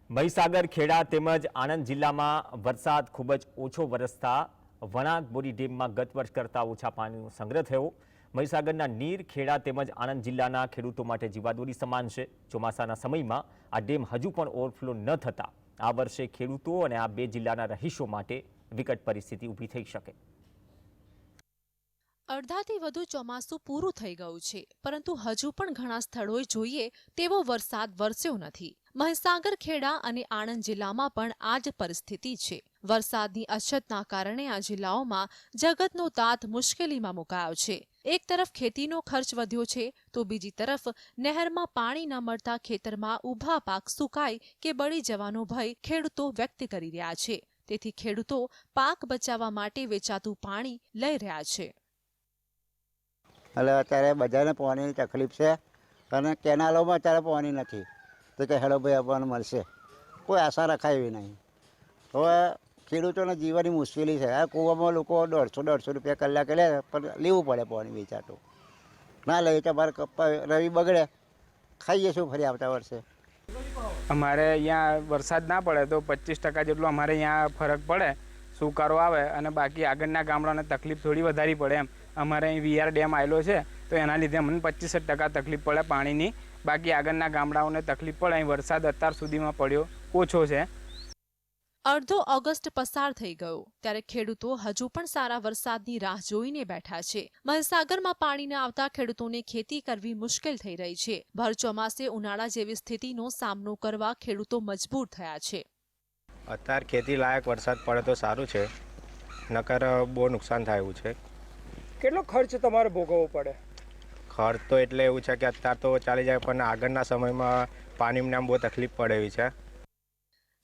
મહીસાગર, ખેડા તેમજ આણંદ જિલ્લામાં વરસાદ ખૂબ જ ઓછો વરસતા વણાક બોરી ડેમમાં ગત વર્ષ કરતાં ઓછા પાણીનો સંગ્રહ થયો। મહીસાગરના નીર, ખેડા તેમજ આણંદ જિલ્લાના ખેડૂતો માટે જીવાદોરી સમાન છે। ચોમાસાના સમયમાં આ ડેમ હજુ પણ ઓવરફ્લો ન થતા આ વર્ષે ખેડૂતો અને આ બે જિલ્લાના રહીશો માટે વિકટ પરિસ્થિતિ ઊભી થઈ શકે। અડધાથી વધુ ચોમાસું પૂરું થઈ ગયું છે, પરંતુ હજુ પણ ઘણા સ્થળોએ જોઈએ તેવો વરસાદ વરસ્યો નથી। મહીસાગર, ખેડા અને આણંદ જિલ્લામાં પણ આ જ પરિસ્થિતિ છે। વરસાદની અછતના કારણે આ જિલ્લાઓમાં જગતનો તાત મુશ્કેલીમાં મુકાયો છે। એક તરફ ખેતીનો ખર્ચ વધ્યો છે, તો બીજી તરફ નહેરમાં પાણી ન મળતા ખેતરમાં ઊભા પાક સુકાય કે બળી જવાનો ભય ખેડૂતો વ્યક્ત કરી રહ્યા છે। તેથી ખેડૂતો પાક બચાવવા માટે વેચાતું પાણી લઈ રહ્યા છે। એટલે અત્યારે બધાને પાણીની તકલીફ છે અને કેનાલોમાં અત્યારે પાણી નથી, તો કે હેડો ભાઈ આપણને મળશે, કોઈ આશા રખાય એવી નહીં। હવે ખેડૂતોને જીવવાની મુશ્કેલી છે। આ કૂવામાં લોકો 150 રૂપિયા કલાકે લે, પણ લેવું પડે પાણી વેચાતું, ના લે તો મારે રવિ બગડે, ખાઈએ શું ફરી આવતા વર્ષે। અમારે અહીંયા વરસાદ ના પડે તો 25% જેટલો અમારે અહીંયા ફરક પડે, સુકારો આવે, અને બાકી આગળના ગામડાને તકલીફ થોડી વધારી પડે એમ। અમારે અહીં વીઆર ડેમ આવેલો છે, તો એના લીધે અમને 25% તકલીફ પડે પાણીની, બાકી આગળના ગામડાઓને તકલીફ પડે। અહીં વરસાદ અત્યાર સુધીમાં પડ્યો ઓછો છે। અડધો ઓગસ્ટ પસાર થઈ ગયો, ત્યારે ખેડૂતો હજુ પણ સારા વરસાદની રાહ જોઈને બેઠા છે। મહીસાગરમાં પાણી ન આવતા ખેડૂતોને ખેતી કરવી મુશ્કેલ થઈ રહી છે। ભર ચોમાસે ઉનાળા જેવી સ્થિતિનો સામનો કરવા ખેડૂતો મજબૂર થયા છે। અત્યારે ખેતી લાયક વરસાદ પડે તો સારું છે, નકર બહુ નુકસાન થાય એવું છે। કેટલો ખર્ચ તમારે ભોગવવો પડે? ખર્ચ તો એટલે એવું છે કે અત્યારે તો ચાલી જાય, પણ આગળના સમયમાં પાણીની બહુ તકલીફ પડે એવી છે।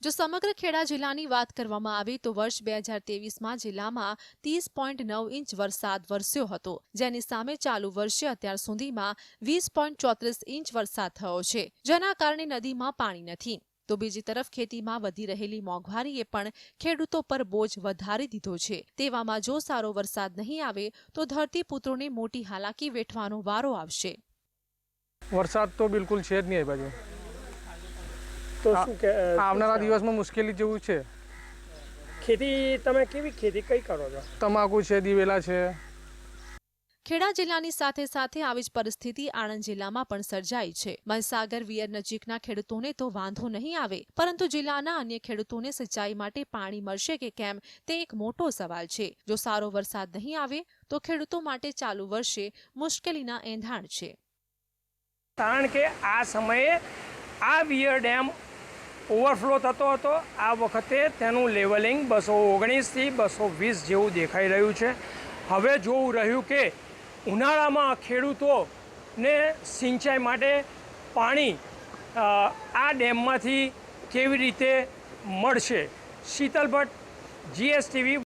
જો સમગ્ર ખેડા જિલ્લાની વાત કરવામાં આવે તો વર્ષ 2023માં જિલ્લામાં 30.9 ઇંચ વરસાદ વરસ્યો હતો, જેની સામે ચાલુ વર્ષે અત્યાર સુધીમાં 20.34 ઇંચ વરસાદ થયો છે, જેના કારણે નદીમાં પાણી નથી। તો બીજી તરફ ખેતીમાં વધી રહેલી મોંઘવારીએ પણ ખેડૂતો પર બોજ વધારી દીધો છે। તેવામાં જો સારો વરસાદ નહીં આવે તો ધરતીપુત્રોને મોટી હાલાકી વેઠવાનો વારો આવશે। વરસાદ તો બિલકુલ છે જ નહીં બાજુ, તો શું કે આવનારા દિવસમાં મુશ્કેલી જેવું છે। ખેતી તમે કેવી ખેતી કઈ કરો છો? તમાકુ છે, દિવેલા છે। ખેડા જિલ્લાની સાથે સાથે આવી જ પરિસ્થિતિ આણંદ જિલ્લામાં પણ સર્જાઈ છે। મહીસાગર, વિયર નજીકના ખેડૂતોને તો વાંધો નહીં આવે, પરંતુ જિલ્લાના અન્ય ખેડૂતોને સિંચાઈ માટે પાણી મળશે કે કેમ તે એક મોટો સવાલ છે। જો સારો વરસાદ નહીં આવે તો ખેડૂતો માટે ચાલુ વર્ષે મુશ્કેલીના એંધાણ છે। કારણ કે આ સમયે આ વિયર ડેમ ઓવરફ્લો થતો હતો, આ વખતે તેનું લેવલિંગ 219થી 220 જેવું દેખાઈ રહ્યું છે। હવે જોવું રહ્યું કે ઉનાળામાં ખેડૂતોને સિંચાઈ માટે પાણી આ ડેમમાંથી કેવી રીતે મળશે। શીતલ ભટ્ટ, GSTV।